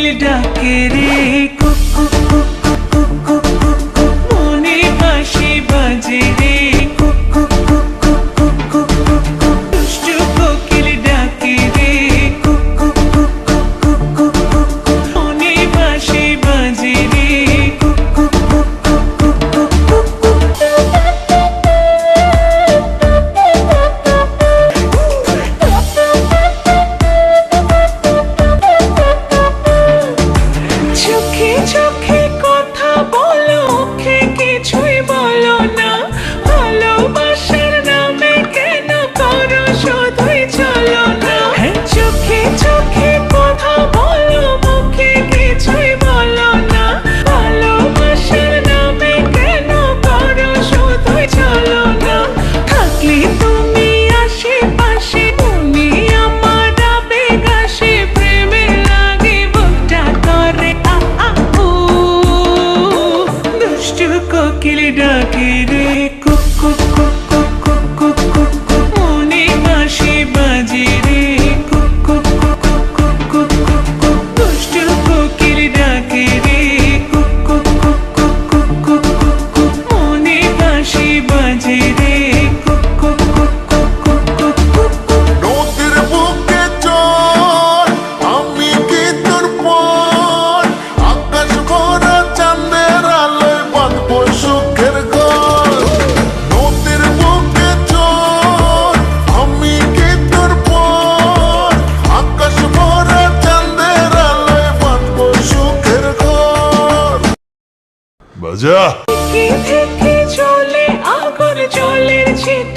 কোকিল ডাকে রে কুকু কুকু কুকু কুকু, মনে বাঁশি বাজে রে কুকু কুকু কুকু কুকু, দুষ্টু কোকিল ডাকে রে কুকু কুকু কুকু কুকু, মনে বাঁশি বাজে রে কুকু কুকু কুকু কুকু। চোখে চোখে কথা বলো, মুখে কিছুই বলো না, ভালোবাসার নামে কেন করো শুধুই চলো না। চোখে চোখে কথা বলো, মুখে কিছুই বলো না, ভালোবাসার নামে কেন করো শুধুই চলো না। থাকলে তুমি আশেপাশে, তুমি আমার আবেগ আসে, প্রেমে লাগে বুকটা করে আ আ উ। দুষ্টু কোকিল ডাকে রে কুকু কুকু কুকু কুকু, মনে বাঁশি বাজে রে কুকু কুকু কুকু কুকু, দুষ্টু কোকিল ডাকে রে কুকু কুকু কুকু কুকু, মনে বাঁশি বাজে রে কুকু কুকু কুকু কুকু। নদীর বুকে চল, আমি কি তোর পর, আকাশ ভরা চাঁদের আলোয় বাঁধবো সুখের ঘর। নদীর বুকে চল, আমি কি তোর পর, আকাশ ভরা চাঁদের আলোয় বাঁধবো সুখের ঘর। বাজা থেকে থেকে চলে আগুন জলের ছিটা।